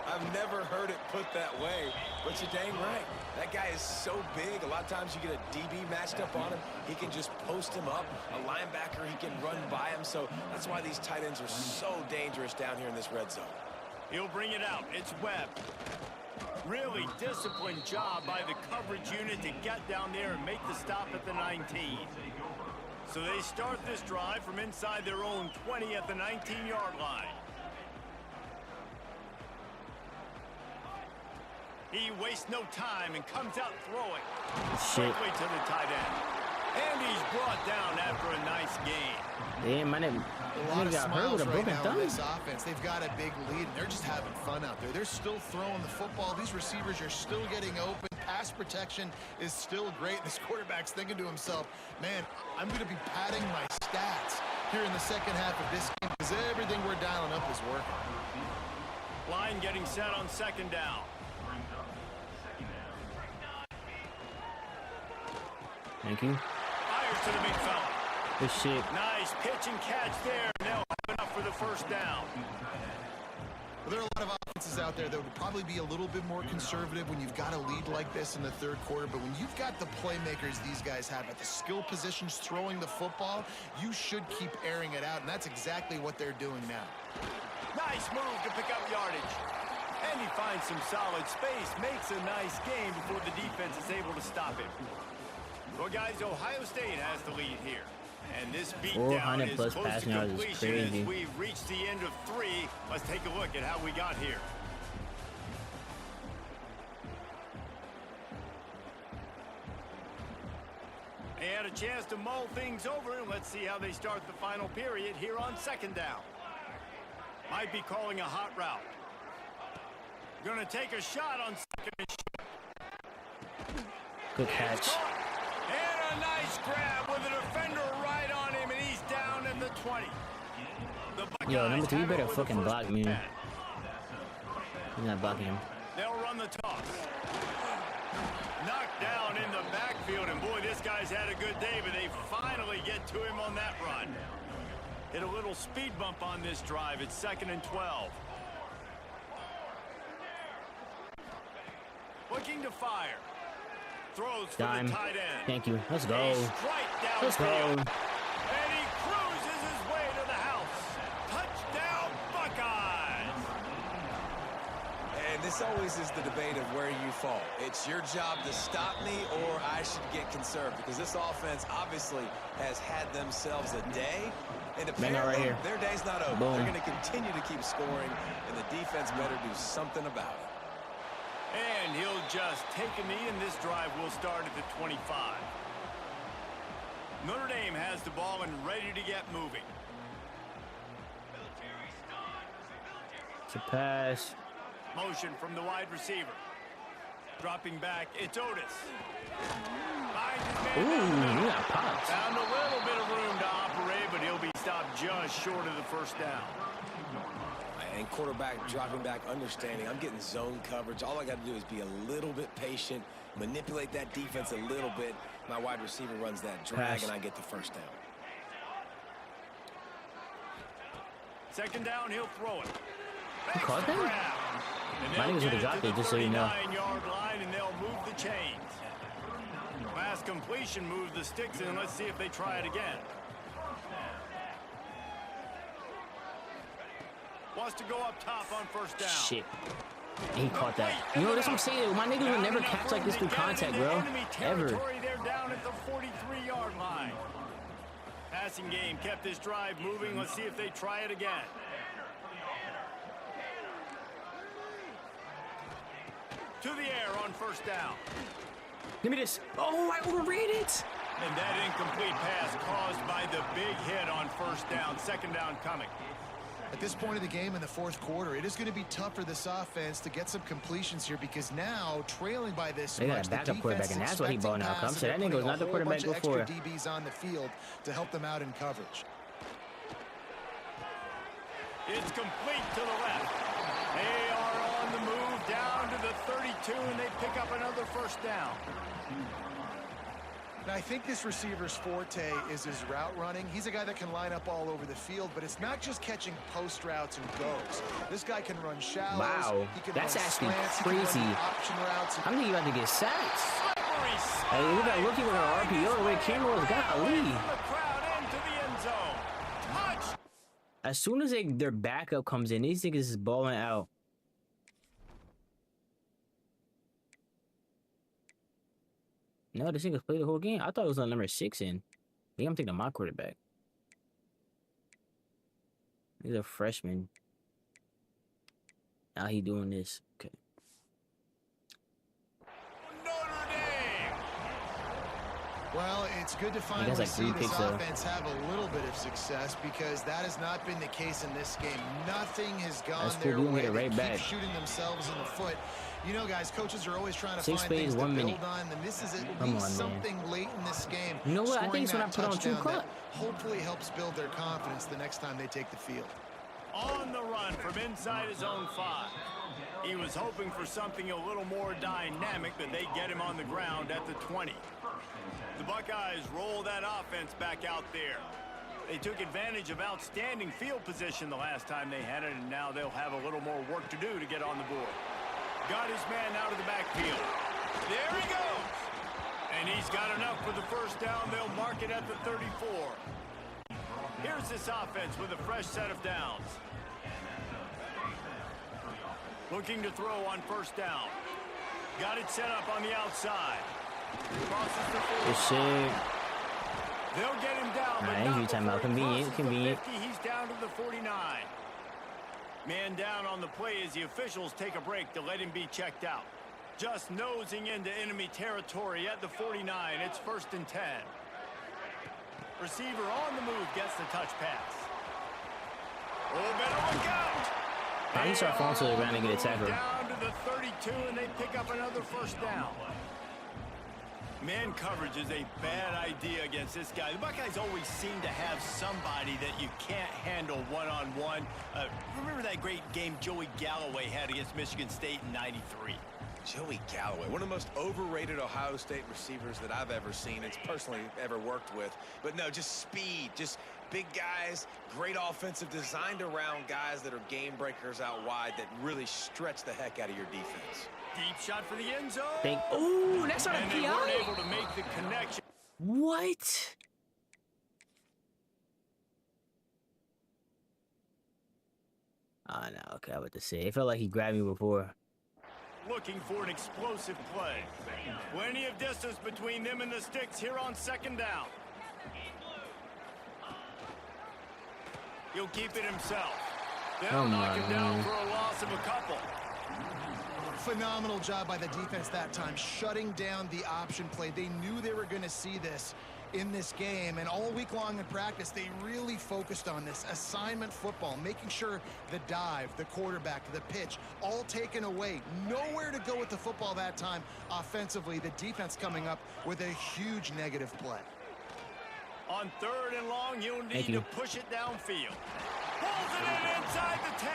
I've never heard it put that way, but you're dang right. That guy is so big. A lot of times you get a DB matched up on him. He can just post him up. A linebacker, he can run by him. So that's why these tight ends are so dangerous down here in this red zone. He'll bring it out. It's Webb. Really disciplined job by the coverage unit to get down there and make the stop at the 19. So they start this drive from inside their own 20 at the 19-yard line. He wastes no time and comes out throwing quickly to the tight end. And he's brought down after a nice game. Damn, my name. A lot of smiles right now in this offense. They've got a big lead, and they're just having fun out there. They're still throwing the football. These receivers are still getting open. Pass protection is still great. This quarterback's thinking to himself, man, I'm going to be padding my stats here in the second half of this game because everything we're dialing up is working. Line getting set on second down. Thank you. Fires to the big fella. Good shit. Nice pitch and catch there. They'll have enough for the first down. Well, there are a lot of offenses out there that would probably be a little bit more conservative when you've got a lead like this in the third quarter. But when you've got the playmakers these guys have at the skill positions throwing the football, you should keep airing it out. And that's exactly what they're doing now. Nice move to pick up yardage. And he finds some solid space. Makes a nice game before the defense is able to stop him. Well, guys, Ohio State has the lead here. And this beatdown is close to completion as we've reached the end of 3. Let's take a look at how we got here. They had a chance to mull things over, and let's see how they start the final period here on second down. Might be calling a hot route. Going to take a shot on second and shoot. Good catch. And a nice grab with a defender right on him, and he's down at the 20. Yo, number 2, you better fucking block me. He's not blocking him. They'll run the toss. Knocked down in the backfield, and boy, this guy's had a good day, but they finally get to him on that run. Hit a little speed bump on this drive. It's 2nd and 12. Looking to fire. Throws for the tight end. Thank you. Let's go. Let's go. And he cruises his way to the house. Touchdown, Buckeyes. And this always is the debate of where you fall. It's your job to stop me or I should get conserved because this offense obviously has had themselves a day. And apparently their day's not over. Boom. They're going to continue to keep scoring, and the defense better do something about it. And he'll just take a knee, and this drive will start at the 25. Notre Dame has the ball and ready to get moving. It's a pass. Motion from the wide receiver. Dropping back, it's Otis. Ooh, he got popped. Found a little bit of room to operate, but he'll be stopped just short of the first down. And quarterback dropping back, understanding I'm getting zone coverage. All I got to do is be a little bit patient, manipulate that defense a little bit. My wide receiver runs that drag, and I get the first down. Second down, he'll throw it. You caught that? My niggas would have dropped it, just so you know. 39-yard line, and they'll move the chains. Pass completion moves the sticks, and let's see if they try it again. Wants to go up top on first down. Shit. He caught that. You know, that's what I'm saying. My niggas would never catch like this through contact, bro. Ever. They're down at the 43-yard line. Passing game kept this drive moving. Let's see if they try it again. To the air on first down. Give me this. Oh, I overran it. And that incomplete pass caused by the big hit on first down. Second down coming. At this point of the game in the fourth quarter, it is going to be tough for this offense to get some completions here because now, trailing by this they got a backup quarterback, and that's what he balling out. Come, so that nigga was not the quarterback before. DBs on the field to help them out in coverage. It's complete to the left. They are on the move down to the 32, and they pick up another first down. Now, I think this receiver's forte is his route running. He's a guy that can line up all over the field, but it's not just catching post routes and goes. This guy can run shallows. Wow, that's actually crazy. How many you about to get sacks? Hey, we got looking with our RPO the way camera was got a lead. As soon as their backup comes in, these niggas is balling out. No, this nigga's played the whole game. I thought it was on number 6 in. I think I'm thinking of my quarterback. He's a freshman. Now he doing this. Okay. Notre Dame. Well, it's good to finally like see this picks, offense have a little bit of success because that has not been the case in this game. Nothing has gone their way. They keep shooting themselves in the foot. You know, guys, coaches are always trying to find things to build on, and this is at least something late in this game. You know what? I think it's when I put on True Cut. Hopefully helps build their confidence the next time they take the field. On the run from inside his own 5. He was hoping for something a little more dynamic, but they get him on the ground at the 20. The Buckeyes roll that offense back out there. They took advantage of outstanding field position the last time they had it, and now they'll have a little more work to do to get on the board. Got his man out of the backfield. There he goes. And he's got enough for the first down. They'll mark it at the 34. Here's this offense with a fresh set of downs. Looking to throw on first down. Got it set up on the outside. Crosses the 40. They'll get him down, but injury timeout. Convenient. He's down to the 49. Man down on the play as the officials take a break to let him be checked out. Just nosing into enemy territory at the 49. It's first and 10. Receiver on the move gets the touch pass. Oh, better look out. How do you start falling to the ground and get a tackle? Down to the 32, and they pick up another first down. Man coverage is a bad idea against this guy. The Buckeyes always seem to have somebody that you can't handle one-on-one. Remember that great game Joey Galloway had against Michigan State in '93? Joey Galloway, one of the most overrated Ohio State receivers that I've ever seen. It's personally ever worked with. But no, just speed, just big guys, great offensive, designed around guys that are game breakers out wide that really stretch the heck out of your defense. Deep shot for the end zone. Ooh, that's not a PI. And they weren't able to make the connection. What? No, okay, I was to say. It felt like he grabbed me before. Looking for an explosive play. Plenty of distance between them and the sticks here on second down. He'll keep it himself. They'll knock him down for a loss of a couple. Phenomenal job by the defense that time, shutting down the option play. They knew they were going to see this in this game, and all week long in practice, they really focused on this assignment football, making sure the dive, the quarterback, the pitch, all taken away. Nowhere to go with the football that time offensively. The defense coming up with a huge negative play. On third and long, you'll need to push it downfield. Pulls it in inside the 10.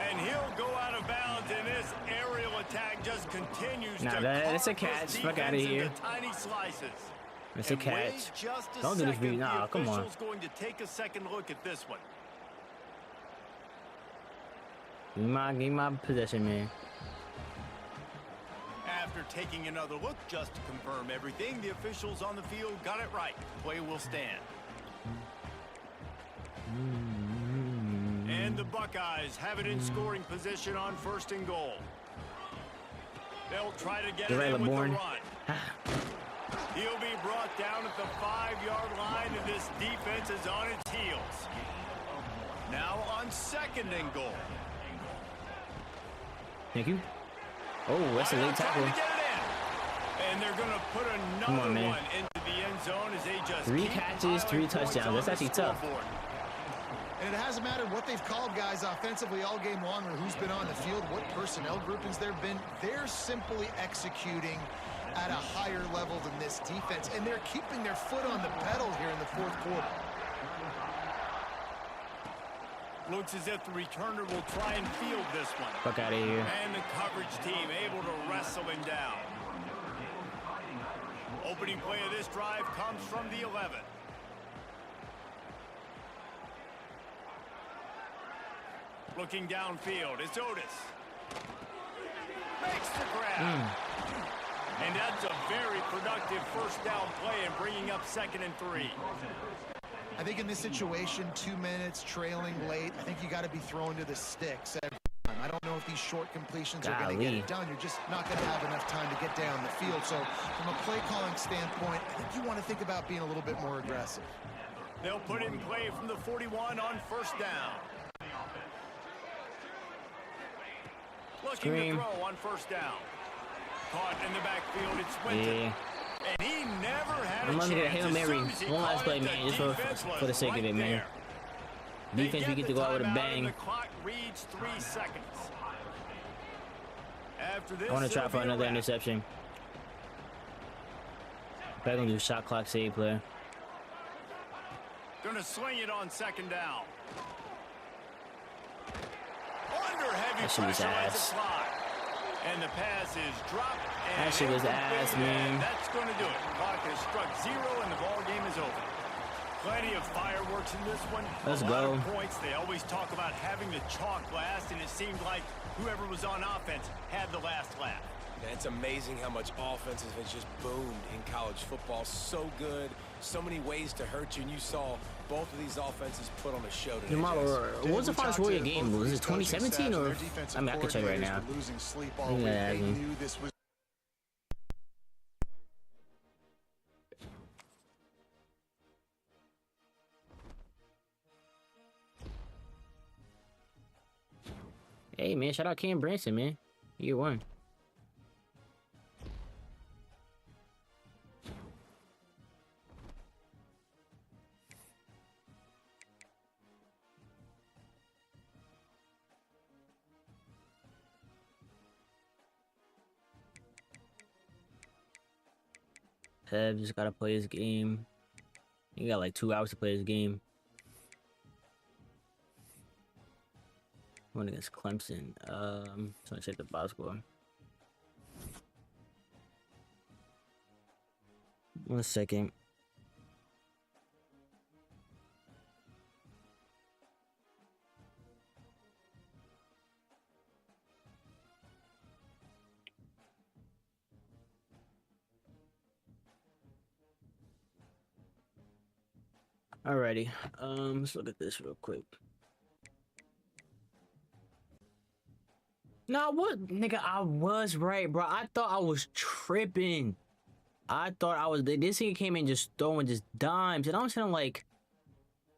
And he'll go out of bounds, and this aerial attack just continues to that's a catch. Fuck out of here. Tiny slices. It's a catch. Don't do this to me. Nah, come on. Going to take a second look at this one. Give me my possession, man. After taking another look just to confirm everything, the officials on the field got it right. Play will stand. And the Buckeyes have it in scoring position on 1st and goal. They'll try to get it in with the run. He'll be brought down at the 5-yard line, and this defense is on its heels. Now on 2nd and goal. Thank you. Oh, that's a late tackle. And they're going to put another one into the end zone as they just 3 catches, 3 touchdowns. That's actually tough. And it hasn't mattered what they've called guys offensively all game long or who's been on the field, what personnel groupings there have been. They're simply executing at a higher level than this defense, and they're keeping their foot on the pedal here in the 4th quarter. Looks as if the returner will try and field this one. Fuck out of here. And the coverage team able to wrestle him down. Opening play of this drive comes from the 11. Looking downfield, it's Otis. Makes the grab. And that's a very productive 1st down play and bringing up 2nd and 3. I think in this situation, 2 minutes, trailing late, I think you got to be throwing to the sticks every time. I don't know if these short completions are going to get it done. You're just not going to have enough time to get down the field. So from a play calling standpoint, I think you want to think about being a little bit more aggressive. They'll put in play from the 41 on 1st down. Looking to throw on 1st down. Caught in the backfield, it's Winton. Yeah. And he never had I'm a gonna get a chance. Hail Mary. One last play, man, just for the sake of it, man. Defense, we get to go out with a bang. The clock reads 3 seconds. After this, I want to try for another interception. Back gonna do shot clock save play. Gonna sling it on 2nd down. Under heavy pressure as a slide. And the pass is dropped. And that shit was ass, man. That's going to do it. Clock has struck 0 and the ball game is over. Plenty of fireworks in this one. Let's a go. lot of points. They always talk about having the chalk last, and it seemed like whoever was on offense had the last laugh. It's amazing how much offenses has just boomed in college football. So good, so many ways to hurt you, and you saw both of these offenses put on a show today. What was the final Warrior game? Was it 2017 or? I mean, I can check right now. Losing sleep all week. They knew this was. Hey man, shout out Cam Branson, man. Year 1. Pep just gotta play his game. He got like 2 hours to play his game. One against Clemson. Just want to check the box score. 1 second. Alrighty. Let's look at this real quick. Nah, what, nigga? I was right, bro. I thought I was tripping. I thought I was. This nigga came in just throwing just dimes, and I'm saying, like,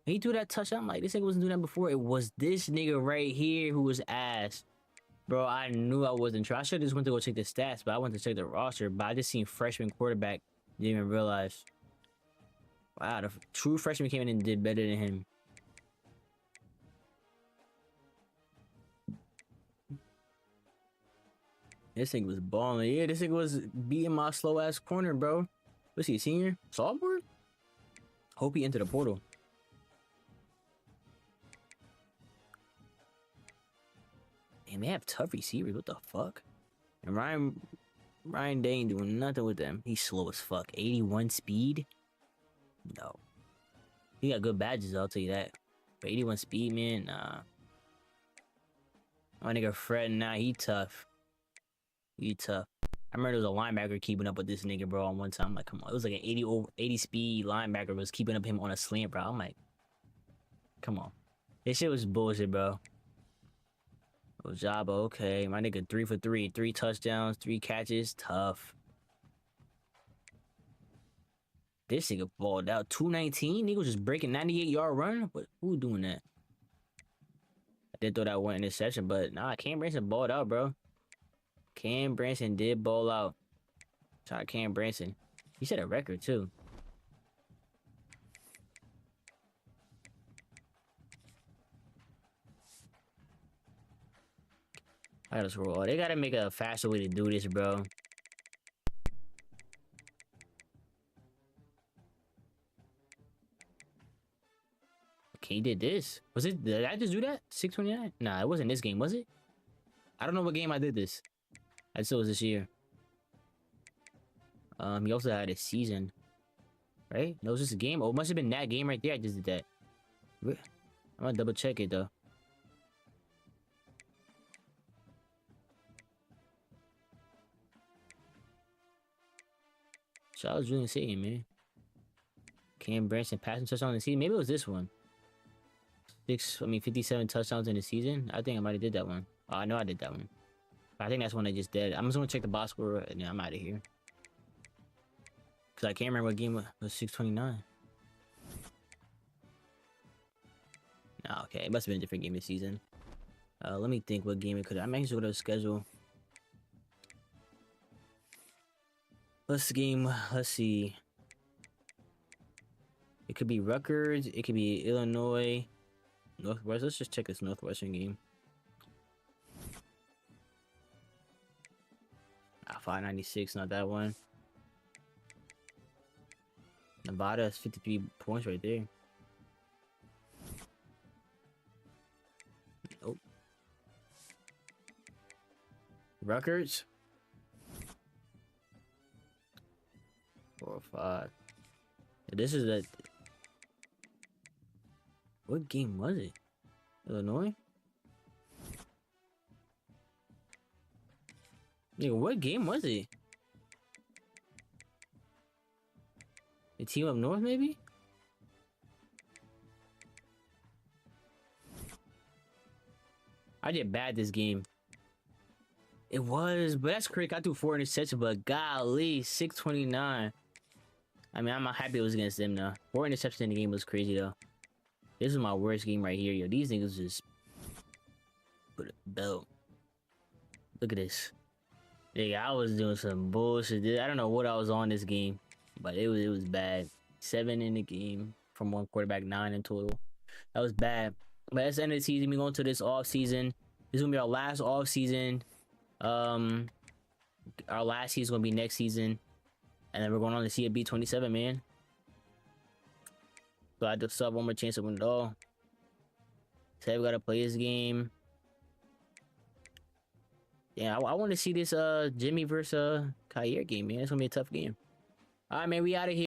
he threw that touchdown. I'm like, this nigga wasn't doing that before. It was this nigga right here who was ass, bro. I knew I wasn't trying. I should have just went to go check the stats, but I went to check the roster. But I just seen freshman quarterback. Didn't even realize. Wow, the true freshman came in and did better than him. This thing was balling. Yeah, this thing was beating my slow ass corner, bro. Was he a senior? Sophomore? Hope he entered the portal. And they have tough receivers. What the fuck? And Ryan Day ain't doing nothing with them. He's slow as fuck. 81 speed? No. He got good badges, I'll tell you that. But 81 speed, man, nah. My nigga Fred, nah, he tough. He tough. I remember there was a linebacker keeping up with this nigga, bro, on one time. I'm like, come on. It was like an 80 speed linebacker was keeping up him on a slant, bro. I'm like, come on. This shit was bullshit, bro. Ojabo, okay. My nigga 3 for 3. 3 touchdowns, 3 catches. Tough. This nigga balled out. 219? Nigga was just breaking 98-yard run? What? Who doing that? I did throw that one interception, but nah, Cam Branson balled out, bro. Cam Branson did ball out. Shout out Cam Branson. He set a record, too. I gotta scroll. They gotta make a faster way to do this, bro. Okay, he did this. Was it? Did I just do that? 629? Nah, it wasn't this game, was it? I don't know what game I did this. I just thought it was this year. He also had a season, right? No, it was just a game. Oh, it must have been that game right there. I just did that. I'm gonna double check it though. So I was really saying, man. Cam Branson passing touchdown in the season. Maybe it was this one. 57 touchdowns in the season. I think I might have did that one. Oh, I know I did that one. I think that's one I just did. I'm just gonna check the box score and then I'm out of here. Cause I can't remember what game was 629. Nah, okay, it must have been a different game this season. Let me think what game it could. I might just go to the schedule. Let's see. It could be Rutgers. It could be Illinois. Northwest. Let's just check this Northwestern game. 596, not that one. Nevada has 53 points right there. Nope. Rutgers. 4 or 5. This is a... What game was it? Illinois? Nigga, what game was it? The team up north, maybe? I did bad this game. It was, but that's correct. I threw 4 interceptions, but golly, 629. I mean, I'm not happy it was against them now. 4 interceptions in the game was crazy, though. This is my worst game right here, yo. These niggas just put a belt. Look at this. Nigga, I was doing some bullshit. I don't know what I was on this game, but it was bad. 7 in the game from one quarterback, 9 in total. That was bad. But that's the end of the season. We going to this off season. This is gonna be our last off season. Our last season is gonna be next season, and then we're going on to CFB 27, man. So I had to sub one more chance to win it all. Said we gotta play this game. Yeah, I want to see this Jimmy versus Kyer game, man. It's gonna be a tough game. All right, man, we out of here.